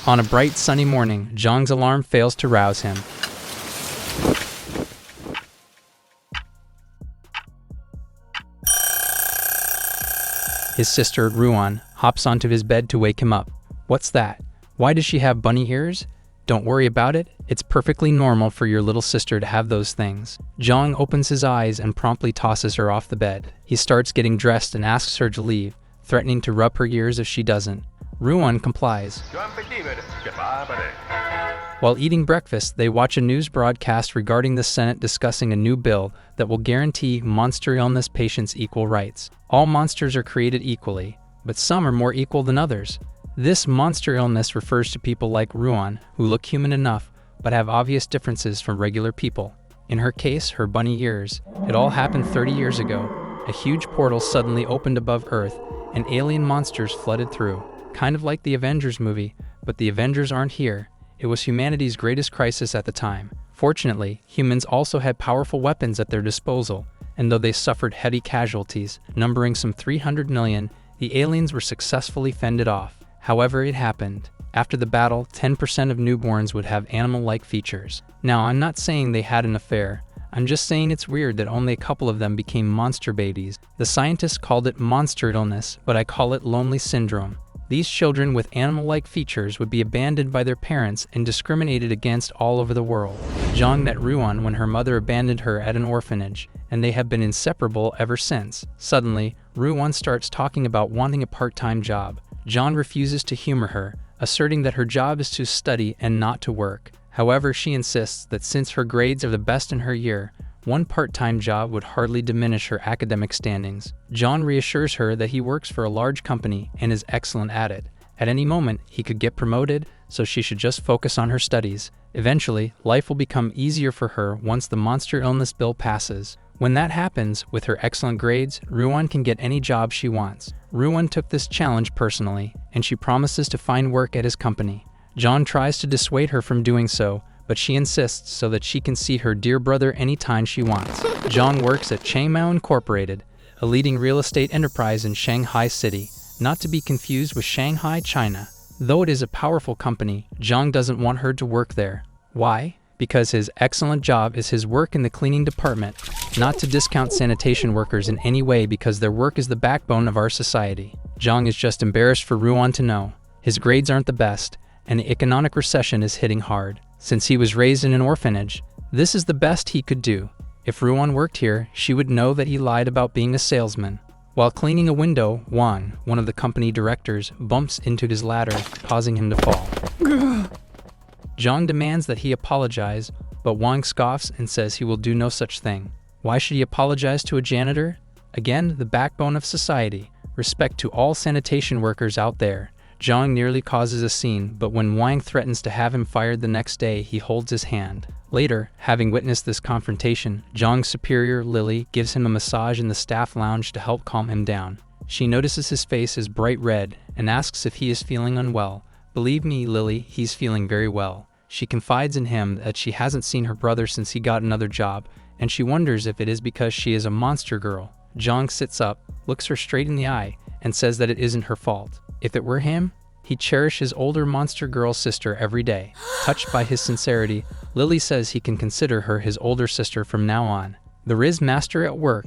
On a bright sunny morning, Zhang's alarm fails to rouse him. His sister, Ruan, hops onto his bed to wake him up. What's that? Why does she have bunny ears? Don't worry about it. It's perfectly normal for your little sister to have those things. Zhang opens his eyes and promptly tosses her off the bed. He starts getting dressed and asks her to leave, threatening to rub her ears if she doesn't. Ruan complies. While eating breakfast, they watch a news broadcast regarding the Senate discussing a new bill that will guarantee monster illness patients equal rights. All monsters are created equally, but some are more equal than others. This monster illness refers to people like Ruan, who look human enough, but have obvious differences from regular people. In her case, her bunny ears. It all happened 30 years ago. A huge portal suddenly opened above Earth, and alien monsters flooded through. Kind of like the Avengers movie, but the Avengers aren't here. It was humanity's greatest crisis at the time. Fortunately, humans also had powerful weapons at their disposal, and though they suffered heavy casualties, numbering some 300 million, the aliens were successfully fended off. However, it happened. After the battle, 10% of newborns would have animal-like features. Now, I'm not saying they had an affair. I'm just saying it's weird that only a couple of them became monster babies. The scientists called it monster illness, but I call it lonely syndrome. These children with animal-like features would be abandoned by their parents and discriminated against all over the world. Zhang met Ruan when her mother abandoned her at an orphanage, and they have been inseparable ever since. Suddenly, Ruan starts talking about wanting a part-time job. Zhang refuses to humor her, asserting that her job is to study and not to work. However, she insists that since her grades are the best in her year, one part-time job would hardly diminish her academic standings. Zhang reassures her that he works for a large company and is excellent at it. At any moment, he could get promoted, so she should just focus on her studies. Eventually, life will become easier for her once the monster illness bill passes. When that happens, with her excellent grades, Ruan can get any job she wants. Ruan took this challenge personally, and she promises to find work at his company. Zhang tries to dissuade her from doing so, but she insists so that she can see her dear brother anytime she wants. Zhang works at Changmao Incorporated, a leading real estate enterprise in Shanghai City, not to be confused with Shanghai, China. Though it is a powerful company, Zhang doesn't want her to work there. Why? Because his excellent job is his work in the cleaning department, not to discount sanitation workers in any way because their work is the backbone of our society. Zhang is just embarrassed for Ruan to know. His grades aren't the best, and the economic recession is hitting hard. Since he was raised in an orphanage, this is the best he could do. If Ruan worked here, she would know that he lied about being a salesman. While cleaning a window, Juan, one of the company directors, bumps into his ladder, causing him to fall. Zhang demands that he apologize, but Wang scoffs and says he will do no such thing. Why should he apologize to a janitor? Again, the backbone of society. Respect to all sanitation workers out there. Zhang nearly causes a scene, but when Wang threatens to have him fired the next day, he holds his hand. Later, having witnessed this confrontation, Zhang's superior, Lily, gives him a massage in the staff lounge to help calm him down. She notices his face is bright red and asks if he is feeling unwell. Believe me, Lily, he's feeling very well. She confides in him that she hasn't seen her brother since he got another job, and she wonders if it is because she is a monster girl. Zhang sits up, looks her straight in the eye, and says that it isn't her fault. If it were him, he'd cherish his older monster girl sister every day. Touched by his sincerity, Lily says he can consider her his older sister from now on. The Riz master at work.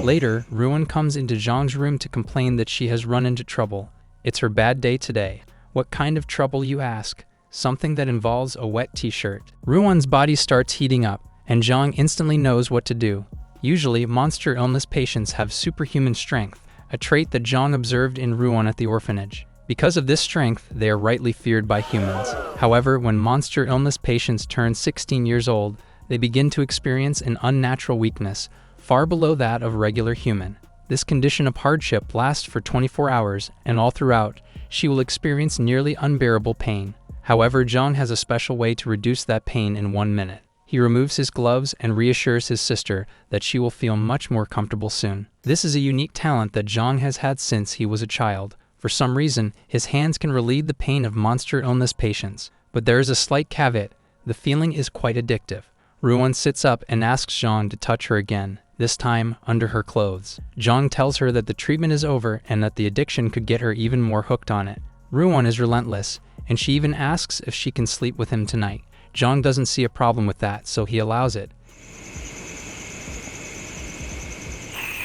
Later, Ruan comes into Zhang's room to complain that she has run into trouble. It's her bad day today. What kind of trouble, you ask? Something that involves a wet t-shirt. Ruan's body starts heating up, and Zhang instantly knows what to do. Usually, monster illness patients have superhuman strength, a trait that Zhang observed in Ruan at the orphanage. Because of this strength, they are rightly feared by humans. However, when monster illness patients turn 16 years old, they begin to experience an unnatural weakness, far below that of a regular human. This condition of hardship lasts for 24 hours, and all throughout, she will experience nearly unbearable pain. However, Zhang has a special way to reduce that pain in 1 minute. He removes his gloves and reassures his sister that she will feel much more comfortable soon. This is a unique talent that Zhang has had since he was a child. For some reason, his hands can relieve the pain of monster illness patients. But there is a slight caveat. The feeling is quite addictive. Ruan sits up and asks Zhang to touch her again, this time under her clothes. Zhang tells her that the treatment is over and that the addiction could get her even more hooked on it. Ruan is relentless, and she even asks if she can sleep with him tonight. Jong doesn't see a problem with that, so he allows it.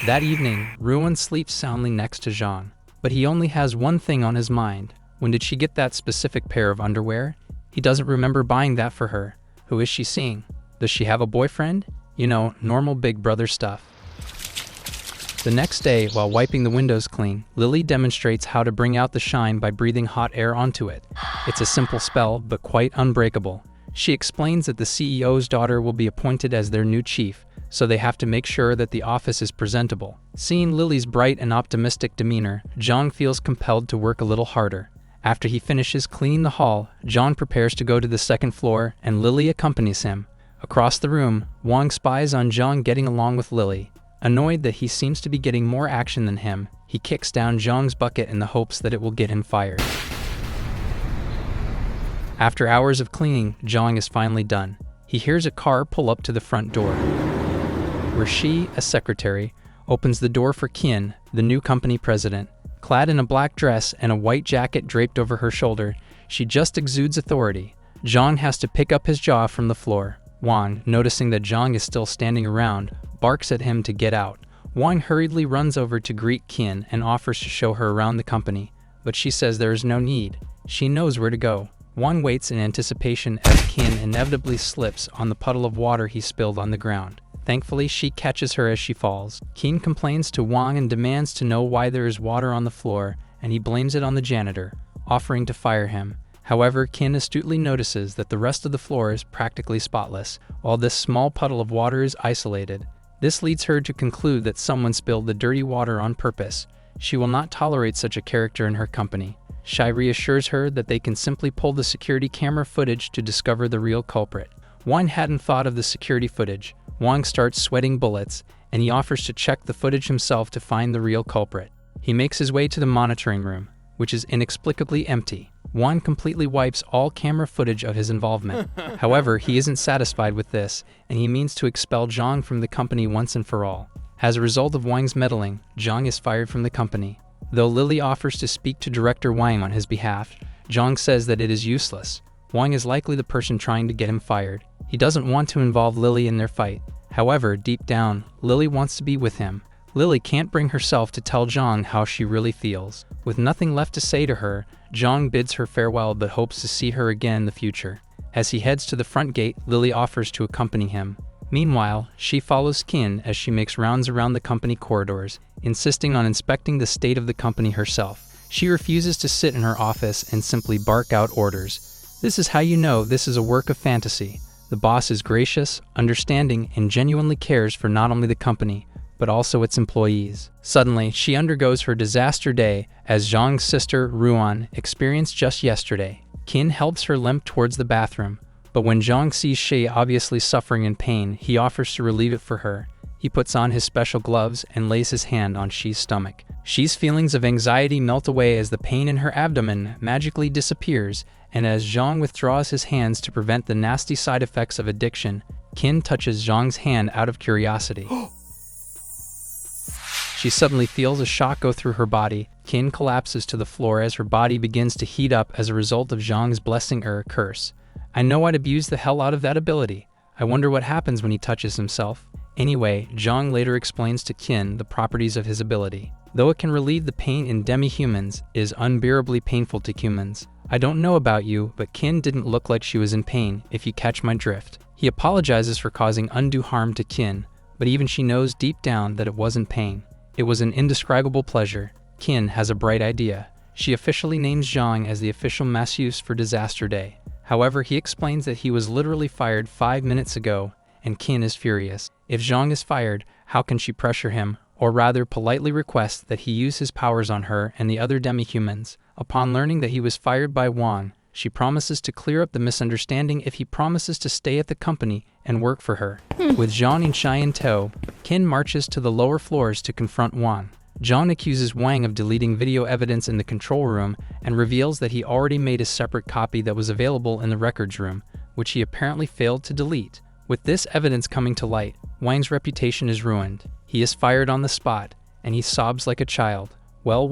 That evening, Ruan sleeps soundly next to Jong, but he only has one thing on his mind. When did she get that specific pair of underwear? He doesn't remember buying that for her. Who is she seeing? Does she have a boyfriend? You know, normal big brother stuff. The next day, while wiping the windows clean, Lily demonstrates how to bring out the shine by breathing hot air onto it. It's a simple spell, but quite unbreakable. She explains that the CEO's daughter will be appointed as their new chief, so they have to make sure that the office is presentable. Seeing Lily's bright and optimistic demeanor, Jong feels compelled to work a little harder. After he finishes cleaning the hall, Jong prepares to go to the second floor, and Lily accompanies him. Across the room, Wang spies on Jong getting along with Lily. Annoyed that he seems to be getting more action than him, he kicks down Jong's bucket in the hopes that it will get him fired. After hours of cleaning, Jong is finally done. He hears a car pull up to the front door, where she, a secretary, opens the door for Kin, the new company president. Clad in a black dress and a white jacket draped over her shoulder, she just exudes authority. Jong has to pick up his jaw from the floor. Wang, noticing that Jong is still standing around, barks at him to get out. Wang hurriedly runs over to greet Kin and offers to show her around the company, but she says there is no need. She knows where to go. Wang waits in anticipation as Kin inevitably slips on the puddle of water he spilled on the ground. Thankfully, she catches her as she falls. Kin complains to Wang and demands to know why there is water on the floor, and he blames it on the janitor, offering to fire him. However, Kin astutely notices that the rest of the floor is practically spotless, while this small puddle of water is isolated. This leads her to conclude that someone spilled the dirty water on purpose. She will not tolerate such a character in her company. Shai reassures her that they can simply pull the security camera footage to discover the real culprit. Wang hadn't thought of the security footage. Wang starts sweating bullets, and he offers to check the footage himself to find the real culprit. He makes his way to the monitoring room, which is inexplicably empty. Wang completely wipes all camera footage of his involvement. However, he isn't satisfied with this, and he means to expel Jong from the company once and for all. As a result of Wang's meddling, Jong is fired from the company. Though Lily offers to speak to Director Wang on his behalf, Jong says that it is useless. Wang is likely the person trying to get him fired. He doesn't want to involve Lily in their fight. However, deep down, Lily wants to be with him. Lily can't bring herself to tell Jong how she really feels. With nothing left to say to her, Jong bids her farewell but hopes to see her again in the future. As he heads to the front gate, Lily offers to accompany him. Meanwhile, she follows Kin as she makes rounds around the company corridors, insisting on inspecting the state of the company herself. She refuses to sit in her office and simply bark out orders. This is how you know this is a work of fantasy. The boss is gracious, understanding, and genuinely cares for not only the company, but also its employees. Suddenly, she undergoes her disaster day as Zhang's sister, Ruan, experienced just yesterday. Kin helps her limp towards the bathroom, but when Zhang sees Shi obviously suffering in pain, he offers to relieve it for her. He puts on his special gloves and lays his hand on Shi's stomach. Shi's feelings of anxiety melt away as the pain in her abdomen magically disappears, and as Zhang withdraws his hands to prevent the nasty side effects of addiction, Kin touches Zhang's hand out of curiosity. She suddenly feels a shock go through her body. Kin collapses to the floor as her body begins to heat up as a result of Zhang's blessing her curse. I know I'd abuse the hell out of that ability. I wonder what happens when he touches himself. Anyway, Zhang later explains to Kin the properties of his ability. Though it can relieve the pain in demi-humans, it is unbearably painful to humans. I don't know about you, but Kin didn't look like she was in pain, if you catch my drift. He apologizes for causing undue harm to Kin, but even she knows deep down that it wasn't pain. It was an indescribable pleasure. Kin has a bright idea. She officially names Zhang as the official masseuse for Disaster Day. However, he explains that he was literally fired 5 minutes ago, and Kin is furious. If Zhang is fired, how can she pressure him, or rather politely request that he use his powers on her and the other demi-humans? Upon learning that he was fired by Wang, she promises to clear up the misunderstanding if he promises to stay at the company and work for her. With Zhang and Shai in tow, Kin marches to the lower floors to confront Wang. Zhang accuses Wang of deleting video evidence in the control room and reveals that he already made a separate copy that was available in the records room, which he apparently failed to delete. With this evidence coming to light, Wang's reputation is ruined. He is fired on the spot, and he sobs like a child. Well,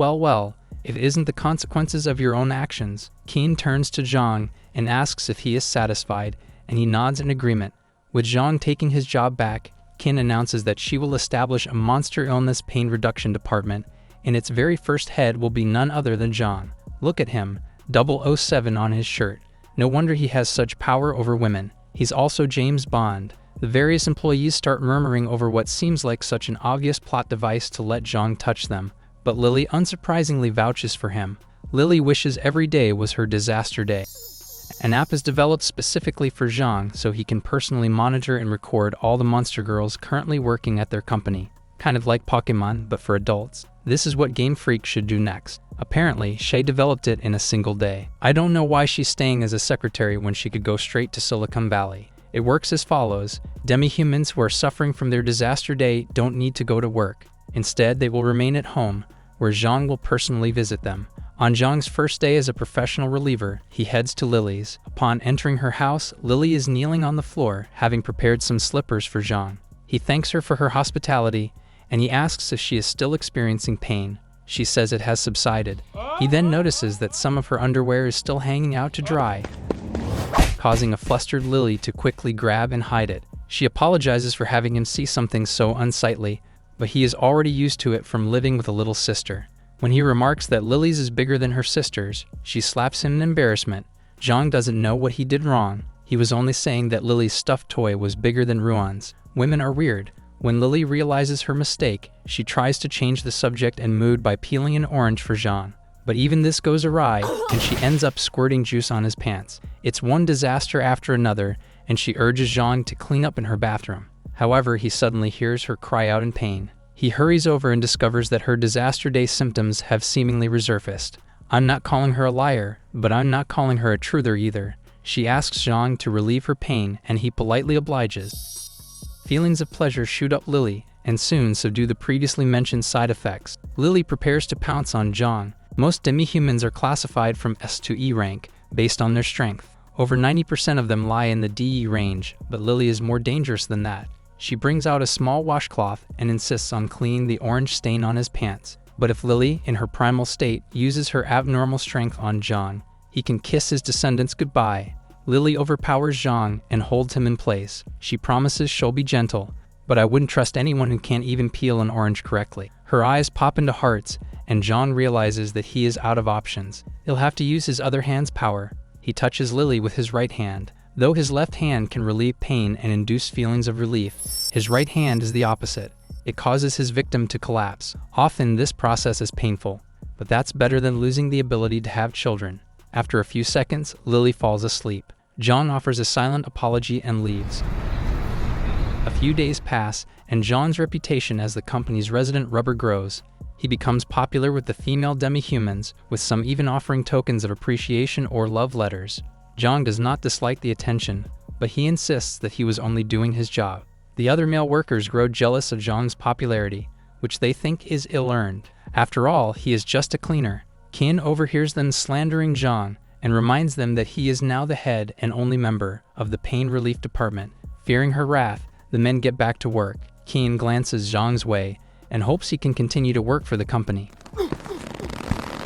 It isn't the consequences of your own actions. Keen turns to Zhang and asks if he is satisfied, and he nods in agreement. With Zhang taking his job back, Kin announces that she will establish a monster illness pain reduction department, and its very first head will be none other than Zhang. Look at him, 007 on his shirt. No wonder he has such power over women. He's also James Bond. The various employees start murmuring over what seems like such an obvious plot device to let Zhang touch them, but Lily unsurprisingly vouches for him. Lily wishes every day was her disaster day. An app is developed specifically for Zhang so he can personally monitor and record all the monster girls currently working at their company. Kind of like Pokemon, but for adults. This is what Game Freak should do next. Apparently, Shay developed it in a single day. I don't know why she's staying as a secretary when she could go straight to Silicon Valley. It works as follows. Demi-humans who are suffering from their disaster day don't need to go to work. Instead, they will remain at home, where Zhang will personally visit them. On Zhang's first day as a professional reliever, he heads to Lily's. Upon entering her house, Lily is kneeling on the floor, having prepared some slippers for Zhang. He thanks her for her hospitality, and he asks if she is still experiencing pain. She says it has subsided. He then notices that some of her underwear is still hanging out to dry, causing a flustered Lily to quickly grab and hide it. She apologizes for having him see something so unsightly, but he is already used to it from living with a little sister. When he remarks that Lily's is bigger than her sister's, she slaps him in embarrassment. Zhang doesn't know what he did wrong. He was only saying that Lily's stuffed toy was bigger than Ruan's. Women are weird. When Lily realizes her mistake, she tries to change the subject and mood by peeling an orange for Zhang. But even this goes awry, and she ends up squirting juice on his pants. It's one disaster after another, and she urges Zhang to clean up in her bathroom. However, he suddenly hears her cry out in pain. He hurries over and discovers that her disaster day symptoms have seemingly resurfaced. I'm not calling her a liar, but I'm not calling her a truther either. She asks Zhang to relieve her pain, and he politely obliges. Feelings of pleasure shoot up Lily, and soon subdue the previously mentioned side effects. Lily prepares to pounce on Zhang. Most demi-humans are classified from S to E rank, based on their strength. Over 90% of them lie in the DE range, but Lily is more dangerous than that. She brings out a small washcloth and insists on cleaning the orange stain on his pants. But if Lily, in her primal state, uses her abnormal strength on Zhang, he can kiss his descendants goodbye. Lily overpowers Zhang and holds him in place. She promises she'll be gentle, but I wouldn't trust anyone who can't even peel an orange correctly. Her eyes pop into hearts, and Zhang realizes that he is out of options. He'll have to use his other hand's power. He touches Lily with his right hand. Though his left hand can relieve pain and induce feelings of relief, his right hand is the opposite. It causes his victim to collapse. Often this process is painful, but that's better than losing the ability to have children. After a few seconds, Lily falls asleep. Zhang offers a silent apology and leaves. A few days pass, and Zhang's reputation as the company's resident rubber grows. He becomes popular with the female demi-humans, with some even offering tokens of appreciation or love letters. Zhang does not dislike the attention, but he insists that he was only doing his job. The other male workers grow jealous of Zhang's popularity, which they think is ill-earned. After all, he is just a cleaner. Qin overhears them slandering Zhang and reminds them that he is now the head and only member of the pain relief department. Fearing her wrath, the men get back to work. Qin glances Zhang's way and hopes he can continue to work for the company.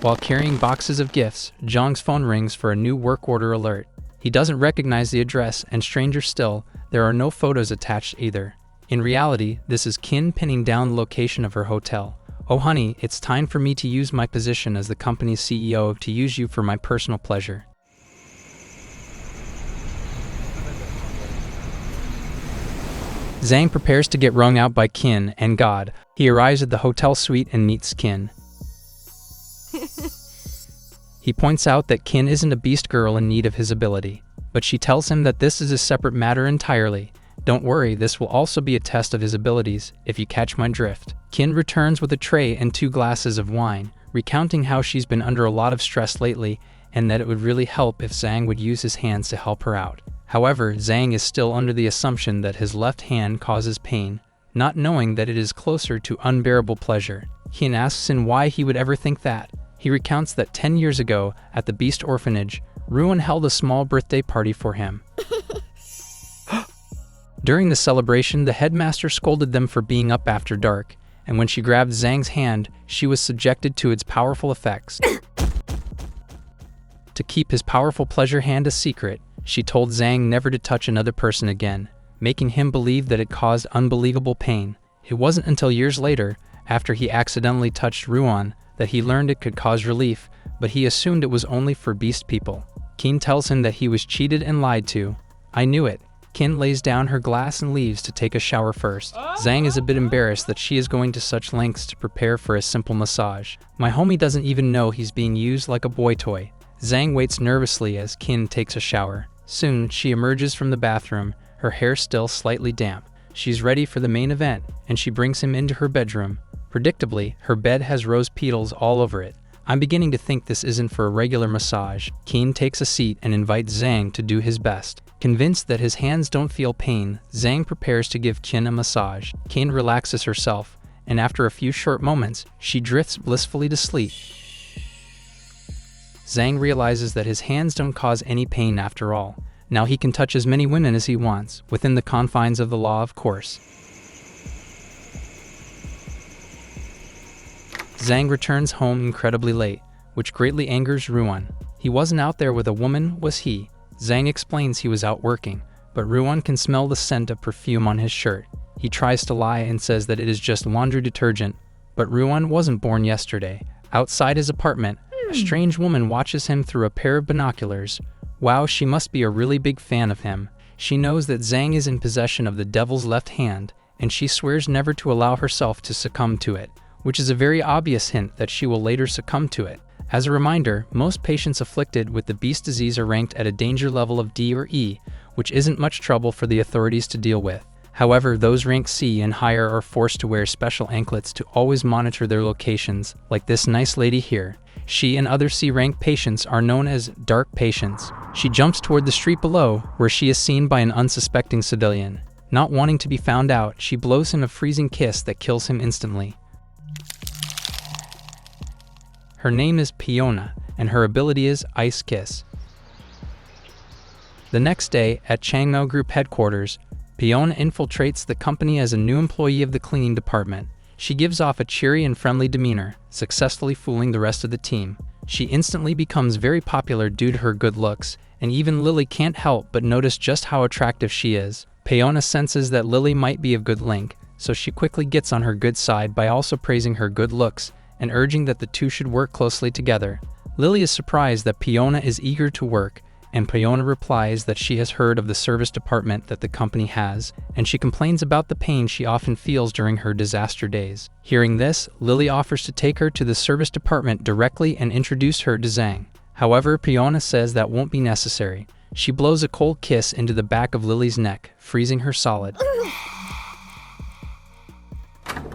While carrying boxes of gifts, Zhang's phone rings for a new work order alert. He doesn't recognize the address, and stranger still, there are no photos attached either. In reality, this is Qin pinning down the location of her hotel. Oh honey, it's time for me to use my position as the company's CEO to use you for my personal pleasure. Zhang prepares to get wrung out by Qin and God. He arrives at the hotel suite and meets Qin. He points out that Qin isn't a beast girl in need of his ability, but she tells him that this is a separate matter entirely. Don't worry, this will also be a test of his abilities, if you catch my drift. Qin returns with a tray and 2 glasses of wine, recounting how she's been under a lot of stress lately and that it would really help if Zhang would use his hands to help her out. However, Zhang is still under the assumption that his left hand causes pain, not knowing that it is closer to unbearable pleasure. Qin asks him why he would ever think that. He recounts that 10 years ago, at the Beast Orphanage, Ruan held a small birthday party for him. During the celebration, the headmaster scolded them for being up after dark, and when she grabbed Zhang's hand, she was subjected to its powerful effects. To keep his powerful pleasure hand a secret, she told Zhang never to touch another person again, making him believe that it caused unbelievable pain. It wasn't until years later, after he accidentally touched Ruan, that he learned it could cause relief, but he assumed it was only for beast people. Qin tells him that he was cheated and lied to. I knew it. Qin lays down her glass and leaves to take a shower first. Zhang is a bit embarrassed that she is going to such lengths to prepare for a simple massage. My homie doesn't even know he's being used like a boy toy. Zhang waits nervously as Qin takes a shower. Soon, she emerges from the bathroom, her hair still slightly damp. She's ready for the main event, and she brings him into her bedroom. Predictably, her bed has rose petals all over it. I'm beginning to think this isn't for a regular massage. Qin takes a seat and invites Zhang to do his best. Convinced that his hands don't feel pain, Zhang prepares to give Qin a massage. Qin relaxes herself, and after a few short moments, she drifts blissfully to sleep. Zhang realizes that his hands don't cause any pain after all. Now he can touch as many women as he wants, within the confines of the law, of course. Zhang returns home incredibly late, which greatly angers Ruan. He wasn't out there with a woman, was he? Zhang explains he was out working, but Ruan can smell the scent of perfume on his shirt. He tries to lie and says that it is just laundry detergent, but Ruan wasn't born yesterday. Outside his apartment, a strange woman watches him through a pair of binoculars. Wow, she must be a really big fan of him. She knows that Zhang is in possession of the devil's left hand, and she swears never to allow herself to succumb to it, which is a very obvious hint that she will later succumb to it. As a reminder, most patients afflicted with the beast disease are ranked at a danger level of D or E, which isn't much trouble for the authorities to deal with. However, those ranked C and higher are forced to wear special anklets to always monitor their locations, like this nice lady here. She and other C-ranked patients are known as dark patients. She jumps toward the street below, where she is seen by an unsuspecting civilian. Not wanting to be found out, she blows him a freezing kiss that kills him instantly. Her name is Piona, and her ability is Ice Kiss. The next day, at Changmao Group headquarters, Piona infiltrates the company as a new employee of the cleaning department. She gives off a cheery and friendly demeanor, successfully fooling the rest of the team. She instantly becomes very popular due to her good looks, and even Lily can't help but notice just how attractive she is. Piona senses that Lily might be of good link, so she quickly gets on her good side by also praising her good looks and urging that the two should work closely together. Lily is surprised that Piona is eager to work, and Piona replies that she has heard of the service department that the company has, and she complains about the pain she often feels during her disaster days. Hearing this, Lily offers to take her to the service department directly and introduce her to Zhang. However, Piona says that won't be necessary. She blows a cold kiss into the back of Lily's neck, freezing her solid.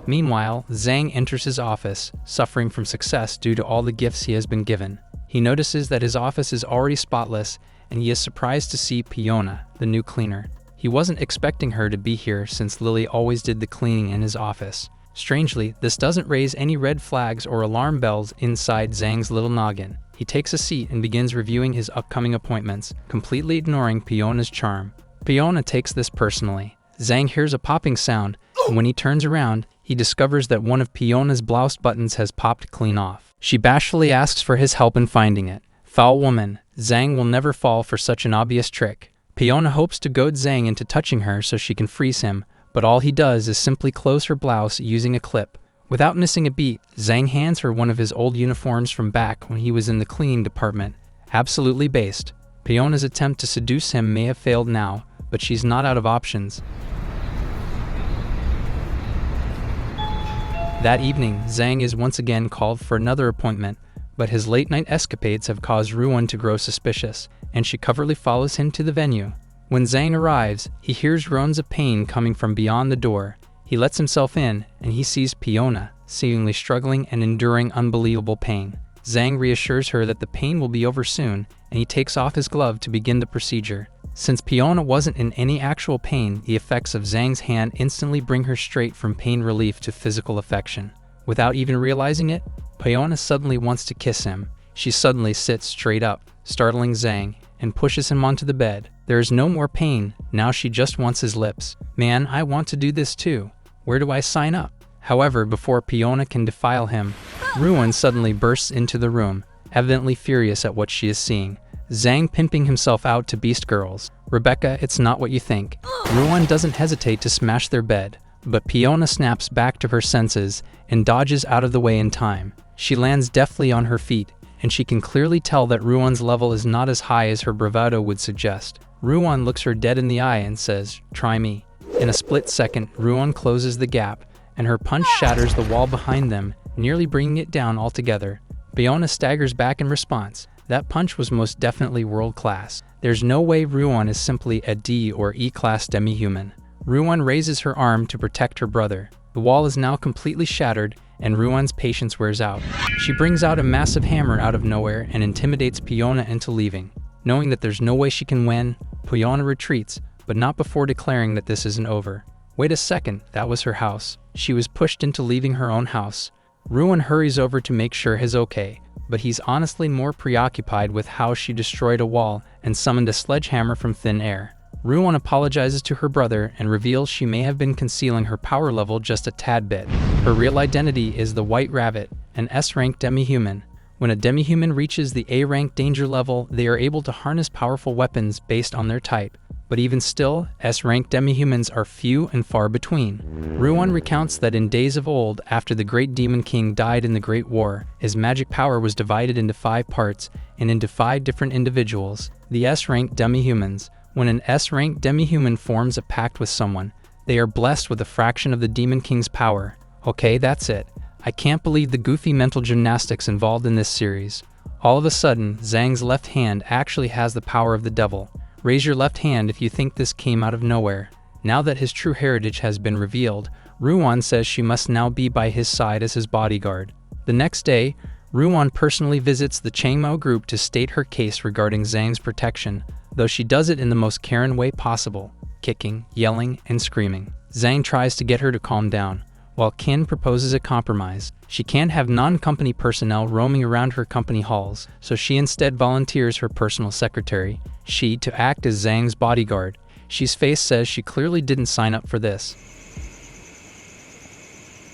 Meanwhile, Zhang enters his office, suffering from success due to all the gifts he has been given. He notices that his office is already spotless, and he is surprised to see Piona, the new cleaner. He wasn't expecting her to be here since Lily always did the cleaning in his office. Strangely, this doesn't raise any red flags or alarm bells inside Zhang's little noggin. He takes a seat and begins reviewing his upcoming appointments, completely ignoring Piona's charm. Piona takes this personally. Zhang hears a popping sound, and when he turns around, he discovers that one of Piona's blouse buttons has popped clean off. She bashfully asks for his help in finding it. Foul woman, Zhang will never fall for such an obvious trick. Piona hopes to goad Zhang into touching her so she can freeze him, but all he does is simply close her blouse using a clip. Without missing a beat, Zhang hands her one of his old uniforms from back when he was in the cleaning department. Absolutely based. Piona's attempt to seduce him may have failed now, but she's not out of options. That evening, Zhang is once again called for another appointment, but his late-night escapades have caused Ruan to grow suspicious, and she covertly follows him to the venue. When Zhang arrives, he hears groans of pain coming from beyond the door. He lets himself in, and he sees Piona, seemingly struggling and enduring unbelievable pain. Zhang reassures her that the pain will be over soon, and he takes off his glove to begin the procedure. Since Piona wasn't in any actual pain, the effects of Zhang's hand instantly bring her straight from pain relief to physical affection. Without even realizing it, Piona suddenly wants to kiss him. She suddenly sits straight up, startling Zhang, and pushes him onto the bed. There is no more pain, now she just wants his lips. Man, I want to do this too. Where do I sign up? However, before Fiona can defile him, Ruan suddenly bursts into the room, evidently furious at what she is seeing. Zhang pimping himself out to beast girls. Rebecca, it's not what you think. Ruan doesn't hesitate to smash their bed, but Fiona snaps back to her senses and dodges out of the way in time. She lands deftly on her feet, and she can clearly tell that Ruan's level is not as high as her bravado would suggest. Ruan looks her dead in the eye and says, "Try me." In a split second, Ruan closes the gap, and her punch shatters the wall behind them, nearly bringing it down altogether. Fiona staggers back in response. That punch was most definitely world-class. There's no way Ruan is simply a D or E-class demi-human. Ruan raises her arm to protect her brother. The wall is now completely shattered, and Ruan's patience wears out. She brings out a massive hammer out of nowhere and intimidates Fiona into leaving. Knowing that there's no way she can win, Fiona retreats, but not before declaring that this isn't over. Wait a second, that was her house. She was pushed into leaving her own house. Ruan hurries over to make sure he's okay, but he's honestly more preoccupied with how she destroyed a wall and summoned a sledgehammer from thin air. Ruan apologizes to her brother and reveals she may have been concealing her power level just a tad bit. Her real identity is the White Rabbit, an S-rank demi-human. When a demi-human reaches the A-rank danger level, they are able to harness powerful weapons based on their type. But even still, S-rank demi-humans are few and far between. Ruan recounts that in days of old, after the great demon king died in the Great War, his magic power was divided into 5 parts and into 5 different individuals, the S-rank demi-humans. When an S-rank demi-human forms a pact with someone, they are blessed with a fraction of the demon king's power. Okay, that's it. I can't believe the goofy mental gymnastics involved in this series. All of a sudden, Zhang's left hand actually has the power of the devil. Raise your left hand if you think this came out of nowhere. Now that his true heritage has been revealed, Ruan says she must now be by his side as his bodyguard. The next day, Ruan personally visits the Changmao group to state her case regarding Zhang's protection, though she does it in the most Karen way possible, kicking, yelling, and screaming. Zhang tries to get her to calm down, while Qin proposes a compromise. She can't have non-company personnel roaming around her company halls, so she instead volunteers her personal secretary, Shi, to act as Zhang's bodyguard. Shi's face says she clearly didn't sign up for this.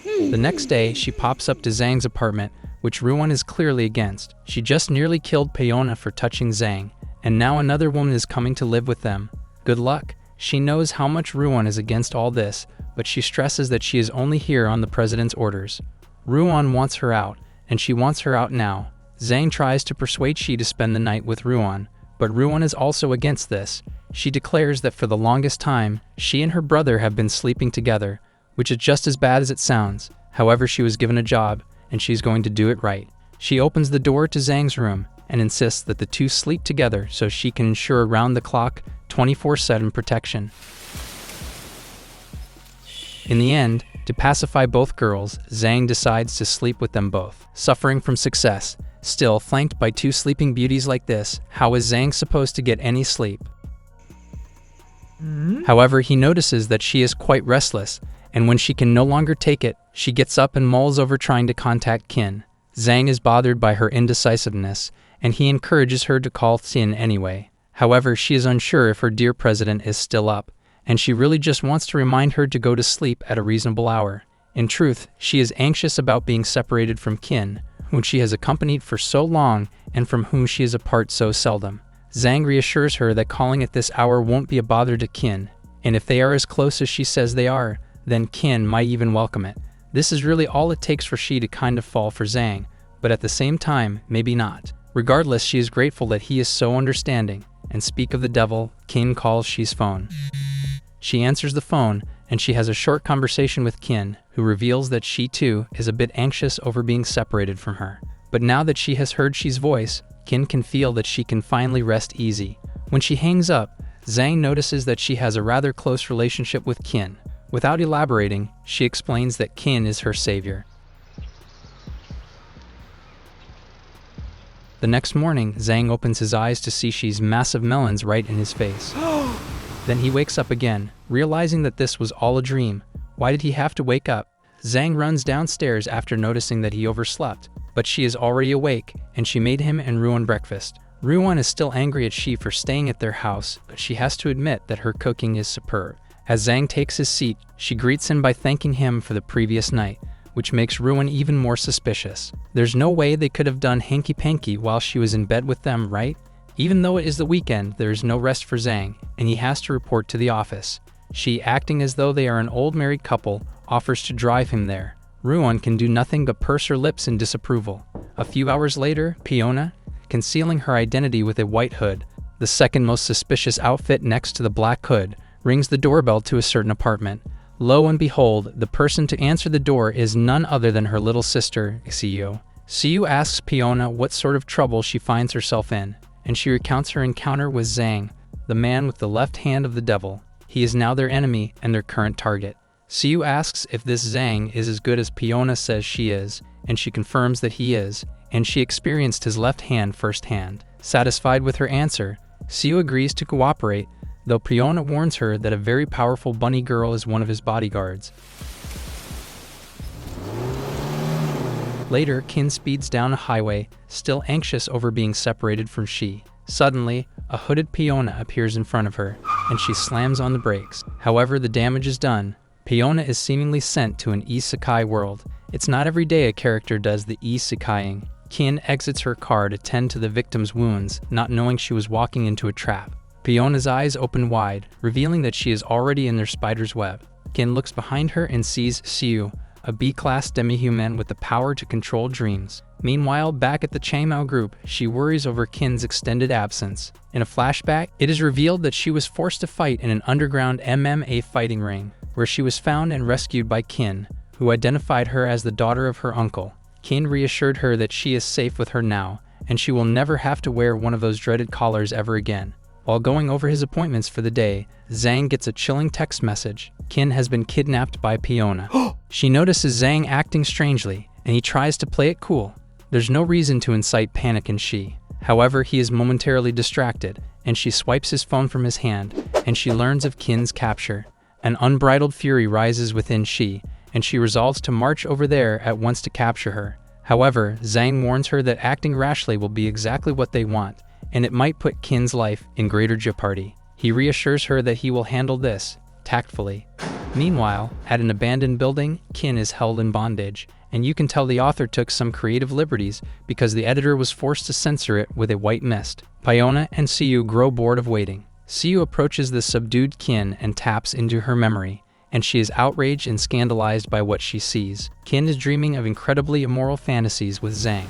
The next day, she pops up to Zhang's apartment, which Ruan is clearly against. She just nearly killed Fiona for touching Zhang, and now another woman is coming to live with them. Good luck. She knows how much Ruan is against all this, but she stresses that she is only here on the president's orders. Ruan wants her out, and she wants her out now. Zhang tries to persuade Shi to spend the night with Ruan, but Ruan is also against this. She declares that for the longest time, she and her brother have been sleeping together, which is just as bad as it sounds. However, she was given a job, and she's going to do it right. She opens the door to Zhang's room and insists that the two sleep together so she can ensure round-the-clock, 24/7 protection. In the end, to pacify both girls, Zhang decides to sleep with them both, suffering from success. Still, flanked by 2 sleeping beauties like this, how is Zhang supposed to get any sleep? However, he notices that she is quite restless, and when she can no longer take it, she gets up and mulls over trying to contact Qin. Zhang is bothered by her indecisiveness, and he encourages her to call Qin anyway. However, she is unsure if her dear president is still up, and she really just wants to remind her to go to sleep at a reasonable hour. In truth, she is anxious about being separated from Qin, whom she has accompanied for so long and from whom she is apart so seldom. Zhang reassures her that calling at this hour won't be a bother to Qin, and if they are as close as she says they are, then Qin might even welcome it. This is really all it takes for Shi to kind of fall for Zhang, but at the same time, maybe not. Regardless, she is grateful that he is so understanding, and speak of the devil, Qin calls Shi's phone. She answers the phone, and she has a short conversation with Qin, who reveals that she too is a bit anxious over being separated from her. But now that she has heard Shi's voice, Qin can feel that she can finally rest easy. When she hangs up, Zhang notices that she has a rather close relationship with Qin. Without elaborating, she explains that Qin is her savior. The next morning, Zhang opens his eyes to see Shi's massive melons right in his face. Then he wakes up again, realizing that this was all a dream. Why did he have to wake up? Zhang runs downstairs after noticing that he overslept, but she is already awake, and she made him and Ruan breakfast. Ruan is still angry at Shi for staying at their house, but she has to admit that her cooking is superb. As Zhang takes his seat, she greets him by thanking him for the previous night, which makes Ruin even more suspicious. There's no way they could have done hanky-panky while she was in bed with them, right? Even though it is the weekend, there is no rest for Zhang, and he has to report to the office. She, acting as though they are an old married couple, offers to drive him there. Ruin can do nothing but purse her lips in disapproval. A few hours later, Fiona, concealing her identity with a white hood, the second most suspicious outfit next to the black hood, rings the doorbell to a certain apartment. Lo and behold, the person to answer the door is none other than her little sister, Siyu. Siyu asks Fiona what sort of trouble she finds herself in, and she recounts her encounter with Zhang, the man with the left hand of the devil. He is now their enemy and their current target. Siyu asks if this Zhang is as good as Fiona says she is, and she confirms that he is, and she experienced his left hand firsthand. Satisfied with her answer, Siyu agrees to cooperate, though Fiona warns her that a very powerful bunny girl is one of his bodyguards. Later, Qin speeds down a highway, still anxious over being separated from Shi. Suddenly, a hooded Fiona appears in front of her, and she slams on the brakes. However, the damage is done. Fiona is seemingly sent to an isekai world. It's not every day a character does the isekaiing. Qin exits her car to tend to the victim's wounds, not knowing she was walking into a trap. Fiona's eyes open wide, revealing that she is already in their spider's web. Qin looks behind her and sees Siyu, a B-class demi-human with the power to control dreams. Meanwhile, back at the Chainmao group, she worries over Qin's extended absence. In a flashback, it is revealed that she was forced to fight in an underground MMA fighting ring, where she was found and rescued by Qin, who identified her as the daughter of her uncle. Qin reassured her that she is safe with her now, and she will never have to wear one of those dreaded collars ever again. While going over his appointments for the day, Zhang gets a chilling text message. Qin has been kidnapped by Fiona. She notices Zhang acting strangely, and he tries to play it cool. There's no reason to incite panic in Shi. However, he is momentarily distracted, and she swipes his phone from his hand, and she learns of Qin's capture. An unbridled fury rises within Shi, and she resolves to march over there at once to capture her. However, Zhang warns her that acting rashly will be exactly what they want, and it might put Qin's life in greater jeopardy. He reassures her that he will handle this tactfully. Meanwhile, at an abandoned building, Qin is held in bondage, and you can tell the author took some creative liberties because the editor was forced to censor it with a white mist. Fiona and Siyu grow bored of waiting. Siyu approaches the subdued Qin and taps into her memory, and she is outraged and scandalized by what she sees. Qin is dreaming of incredibly immoral fantasies with Zhang.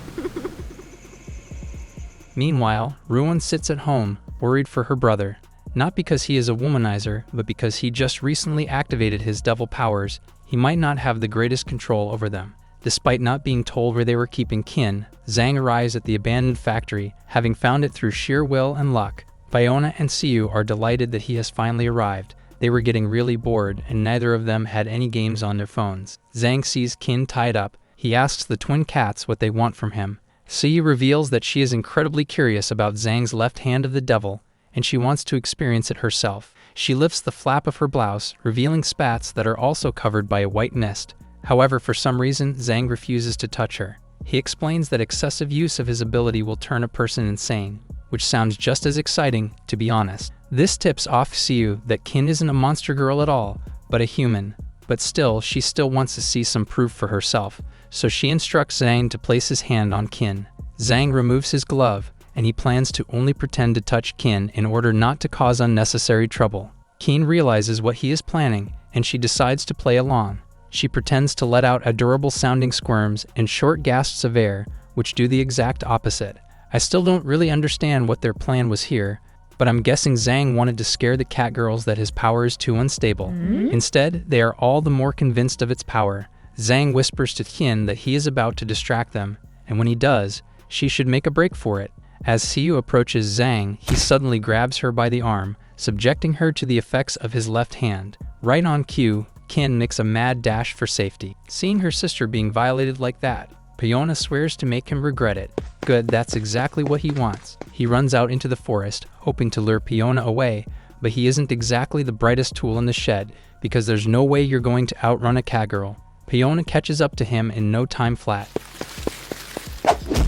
Meanwhile, Ruin sits at home, worried for her brother. Not because he is a womanizer, but because he just recently activated his devil powers, he might not have the greatest control over them. Despite not being told where they were keeping Qin, Zhang arrives at the abandoned factory, having found it through sheer will and luck. Fiona and Siyu are delighted that he has finally arrived. They were getting really bored, and neither of them had any games on their phones. Zhang sees Qin tied up. He asks the twin cats what they want from him. Siyu reveals that she is incredibly curious about Zhang's left hand of the devil, and she wants to experience it herself. She lifts the flap of her blouse, revealing spats that are also covered by a white mist. However, for some reason, Zhang refuses to touch her. He explains that excessive use of his ability will turn a person insane, which sounds just as exciting, to be honest. This tips off Siyu that Qin isn't a monster girl at all, but a human. But still, she still wants to see some proof for herself, so she instructs Zhang to place his hand on Qin. Zhang removes his glove, and he plans to only pretend to touch Qin in order not to cause unnecessary trouble. Qin realizes what he is planning, and she decides to play along. She pretends to let out adorable-sounding squirms and short gasps of air, which do the exact opposite. I still don't really understand what their plan was here, but I'm guessing Zhang wanted to scare the cat girls that his power is too unstable. Instead, they are all the more convinced of its power. Zhang whispers to Qin that he is about to distract them, and when he does, she should make a break for it. As Siyu approaches Zhang, he suddenly grabs her by the arm, subjecting her to the effects of his left hand. Right on cue, Qin makes a mad dash for safety. Seeing her sister being violated like that, Fiona swears to make him regret it. Good, that's exactly what he wants. He runs out into the forest, hoping to lure Fiona away, but he isn't exactly the brightest tool in the shed, because there's no way you're going to outrun a cat girl. Fiona catches up to him in no time flat.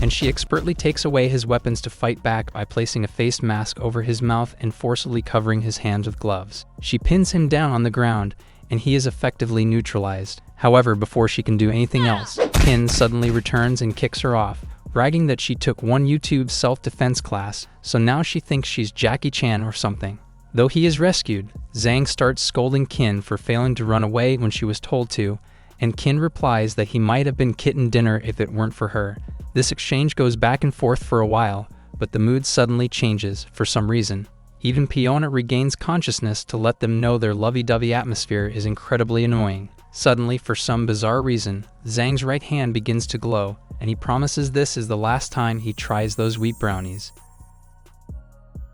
and she expertly takes away his weapons to fight back by placing a face mask over his mouth and forcibly covering his hands with gloves. She pins him down on the ground, and he is effectively neutralized. However, before she can do anything else, Kin suddenly returns and kicks her off, bragging that she took one YouTube self-defense class, so now she thinks she's Jackie Chan or something. Though he is rescued, Zhang starts scolding Kin for failing to run away when she was told to, and Kin replies that he might have been kitten dinner if it weren't for her. This exchange goes back and forth for a while, but the mood suddenly changes for some reason. Even Fiona regains consciousness to let them know their lovey-dovey atmosphere is incredibly annoying. Suddenly, for some bizarre reason, Zhang's right hand begins to glow, and he promises this is the last time he tries those wheat brownies.